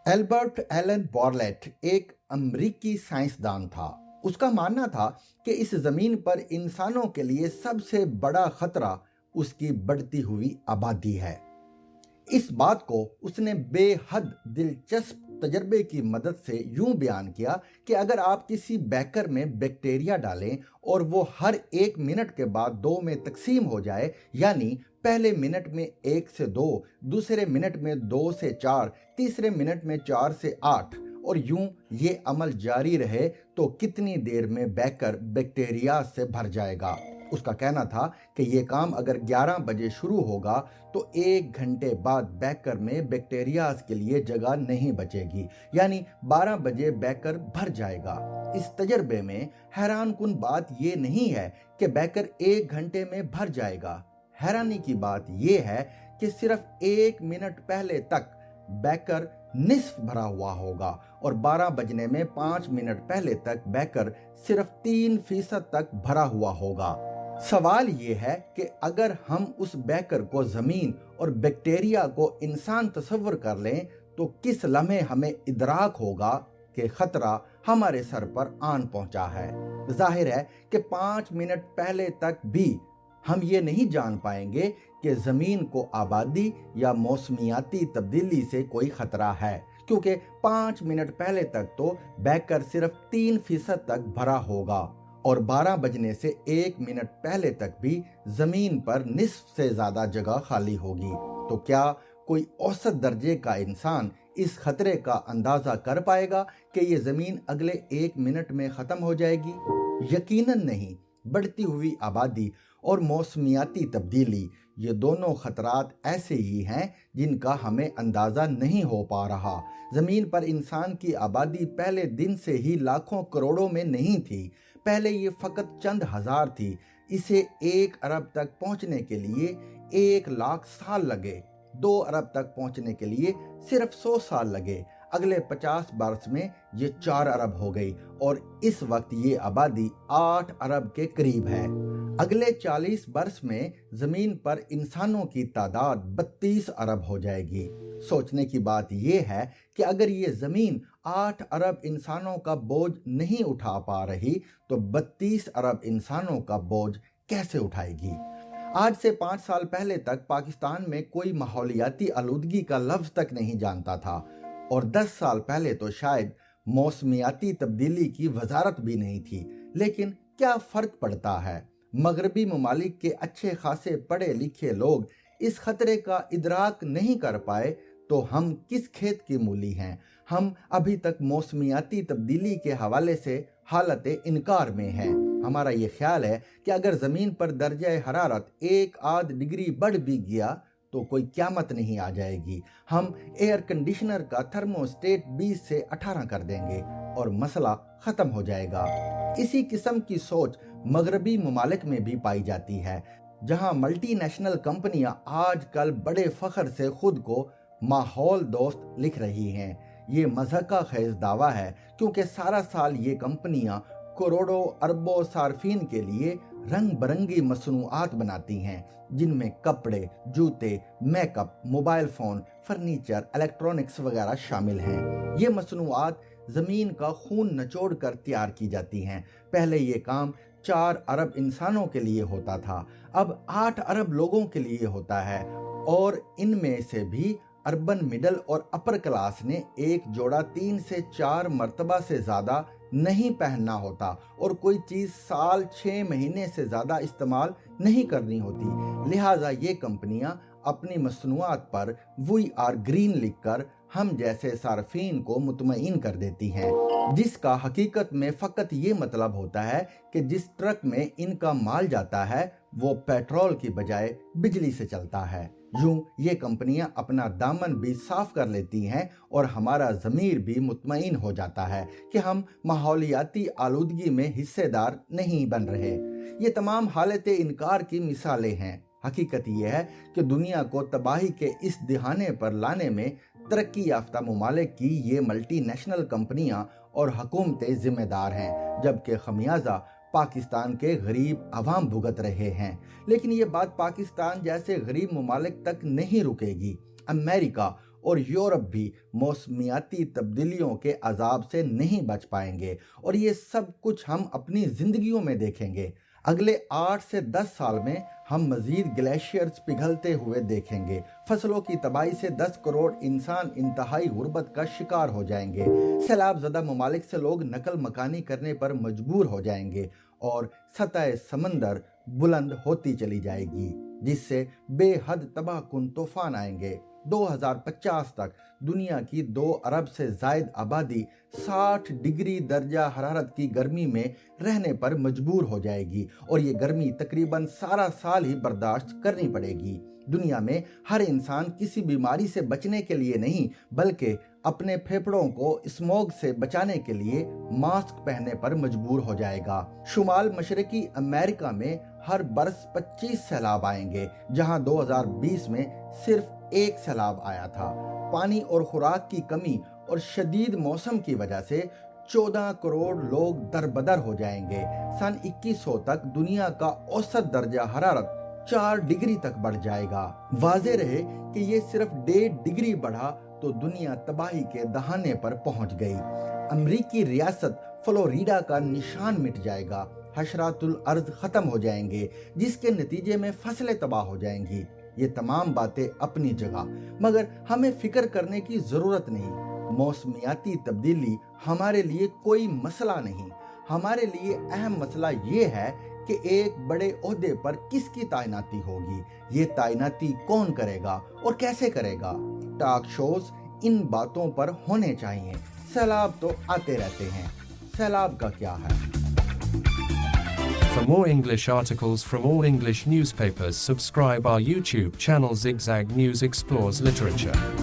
Albert Elon बॉर्लेट एक अमरीकी साइंसदान था। उसका मानना था कि इस जमीन पर इंसानों के लिए सबसे बड़ा खतरा उसकी बढ़ती हुई आबादी है। इस बात को उसने बेहद दिलचस्प तजर्बे की मदद से यूं बयान किया कि अगर आप किसी बेकर में बैक्टीरिया डालें और वो हर 1 मिनट के बाद 2 में तकसीम हो जाए, यानी पहले मिनट में 1 से 2, दूसरे मिनट में 2 से 4, तीसरे मिनट में 4 से 8 और यूं ये अमल जारी रहे तो कितनी देर में बेकर बैक्टीरिया से भर जाएगा। उसका कहना था कि ये काम अगर 11 बजे शुरू होगा तो 1 घंटे बाद बेकर में बैक्टीरियाज के लिए जगह नहीं बचेगी, यानी 12 बजे बेकर भर जाएगा। इस तजर्बे में हैरानकुन बात ये नहीं है कि बेकर 1 घंटे में भर जाएगा। हैरानी की बात ये है कि सिर्फ 1 मिनट पहले तक बेकर निस्फ भरा हुआ होगा और 12 बजने में 5 मिनट पहले तक बेकर सिर्फ 3% तक भरा हुआ होगा। सवाल ये है कि अगर हम उस बेकर को जमीन और बैक्टीरिया को इंसान तस्वर कर लें तो किस लम्हे हमें इदराक होगा कि खतरा हमारे सर पर आन पहुंचा है। जाहिर है कि 5 मिनट पहले तक भी हम ये नहीं जान पाएंगे कि जमीन को आबादी या मौसमियाती तब्दीली से कोई खतरा है, क्योंकि 5 मिनट पहले तक तो बेकर सिर्फ 3% तक भरा होगा और 12 बजने से 1 मिनट पहले तक भी जमीन पर निस्फ से ज्यादा जगह खाली होगी। तो क्या कोई औसत दर्जे का इंसान इस खतरे का अंदाजा कर पाएगा कि ये जमीन अगले 1 मिनट में खत्म हो जाएगी? यकीनन नहीं। बढ़ती हुई आबादी और मौसमियाती तब्दीली, ये दोनों खतरात ऐसे ही हैं जिनका हमें अंदाजा नहीं हो पा रहा। जमीन पर इंसान की आबादी पहले दिन से ही लाखों करोड़ों में नहीं थी। पहले ये फकत चंद हजार थी। इसे 1 अरब तक पहुंचने के लिए 1 लाख साल लगे। 2 अरब तक पहुंचने के लिए सिर्फ 100 साल लगे। अगले 50 वर्ष में ये 4 अरब हो गई और इस वक्त ये आबादी 8 अरब के करीब है। अगले 40 वर्ष में जमीन पर इंसानों की तादाद 32 अरब हो जाएगी। सोचने की बात यह है कि अगर ये जमीन 8 अरब इंसानों का बोझ नहीं उठा पा रही तो 32 अरब इंसानों का बोझ कैसे उठाएगी? आज से 5 साल पहले तक पाकिस्तान में कोई माहौलियाती आलूदगी का लफ्ज तक नहीं जानता था और 10 साल पहले तो शायद मौसमियाती तब्दीली की वजारत भी नहीं थी। लेकिन क्या फर्क पड़ता है? मगरबी ममालिक के अच्छे खासे पढ़े लिखे लोग इस खतरे का इदराक नहीं कर पाए तो हम किस खेत की मूली हैं? हम अभी तक मौसमियाती तब्दीली के हवाले से हालत इनकार में हैं। हमारा ये ख्याल है कि अगर ज़मीन पर दर्जा हरारत 1 आध डिग्री बढ़ भी गया तो कोई क़यामत नहीं आ जाएगी। हम एयर कंडीशनर का थर्मोस्टेट 20 से 18 कर देंगे और मसला ख़त्म हो जाएगा। इसी किस्म की सोच मगरबी ममालिक में भी पाई जाती है, जहां मल्टीनेशनल कंपनियां आजकल बड़े फख्र से खुद को माहौल दोस्त लिख रही हैं। ये मज़हका खेज दावा है क्योंकि सारा साल ये कंपनियां करोड़ों अरबों सार्फिन के लिए रंग बरंगी मसनूआत बनाती हैं, जिनमें कपड़े, जूते, makeup, mobile phone, furniture, electronics वगैरह शामिल हैं। ये मसनूआत ज़मीन का खून निचोड़ कर तैयार की जाती हैं। पहले ये काम 4 अरब इंसानों के लिए होता था, अब 8 अरब लोगों के लिए होता है और इनमें से भी अर्बन मिडल और अपर क्लास ने एक जोड़ा 3 से 4 मरतबा से ज़्यादा नहीं पहनना होता और कोई चीज़ साल 6 महीने से ज़्यादा इस्तेमाल नहीं करनी होती। लिहाजा ये कंपनियां अपनी मसनूआत पर वी आर ग्रीन लिखकर हम जैसे सार्फिन को मुतमईन कर देती हैं, जिसका हकीकत में फ़कत ये मतलब होता है कि जिस ट्रक में इनका माल जाता है वो पेट्रोल की बजाय बिजली से चलता है। यूं ये कंपनियां अपना दामन भी साफ कर लेती हैं और हमारा ज़मीर भी मुतमईन हो जाता है कि हम माहौलियाती आलूदगी में हिस्सेदार नहीं बन रहे। ये तमाम हालत इनकार की मिसालें हैं। हकीकत यह है कि दुनिया को तबाही के इस दिहाने पर लाने में तरक्की याफ्ता ममालिक की ये मल्टीनेशनल कंपनियां और हुकूमतें जिम्मेदार हैं, जबकि खमियाजा पाकिस्तान के गरीब अवाम भुगत रहे हैं। लेकिन ये बात पाकिस्तान जैसे गरीब ममालिक तक नहीं रुकेगी। अमेरिका اور یورپ بھی موسمیاتی تبدیلیوں کے عذاب سے نہیں بچ پائیں گے، اور یہ سب کچھ ہم اپنی زندگیوں میں دیکھیں گے۔ اگلے 8 سے 10 سال میں ہم مزید گلیشیئرز پگھلتے ہوئے دیکھیں گے، فصلوں کی تباہی سے 10 کروڑ انسان انتہائی غربت کا شکار ہو جائیں گے، سیلاب زدہ ممالک سے لوگ نقل مکانی کرنے پر مجبور ہو جائیں گے، اور سطح سمندر بلند ہوتی چلی جائے گی، جس سے بے حد تباہ کن طوفان آئیں گے۔ 2050 تک دنیا کی 2 ارب سے زائد آبادی 60 ڈگری درجہ حرارت کی گرمی میں رہنے پر مجبور ہو جائے گی، اور یہ گرمی تقریباً سارا سال ہی برداشت کرنی پڑے گی۔ دنیا میں ہر انسان کسی بیماری سے بچنے کے لیے نہیں بلکہ اپنے پھیپھڑوں کو اسموگ سے بچانے کے لیے ماسک پہننے پر مجبور ہو جائے گا۔ شمال مشرقی امریکہ میں ہر برس 25 سیلاب آئیں گے، جہاں 2020 میں صرف 1 سیلاب آیا تھا۔ پانی اور خوراک کی کمی اور شدید موسم کی وجہ سے 14 کروڑ لوگ دربدر ہو جائیں گے۔ سن 2100 تک دنیا کا اوسط درجہ حرارت 4 ڈگری تک بڑھ جائے گا۔ واضح رہے کہ یہ صرف 1.5 ڈگری بڑھا تو دنیا تباہی کے دہانے پر پہنچ گئی۔ امریکی ریاست فلوریڈا کا نشان مٹ جائے گا، حشرات الارض ختم ہو جائیں گے، جس کے نتیجے میں فصلیں تباہ ہو جائیں گی۔ یہ تمام باتیں اپنی جگہ، مگر ہمیں فکر کرنے کی ضرورت نہیں۔ موسمیاتی تبدیلی ہمارے لیے کوئی مسئلہ نہیں۔ ہمارے لیے اہم مسئلہ یہ ہے کہ ایک بڑے عہدے پر کس کی تعیناتی ہوگی، یہ تعیناتی کون کرے گا اور کیسے کرے گا۔ ٹاک شوز ان باتوں پر ہونے چاہیے۔ سیلاب تو آتے رہتے ہیں، سیلاب کا کیا ہے؟ For more English articles from all English newspapers, subscribe our YouTube channel Zigzag News Explores Literature.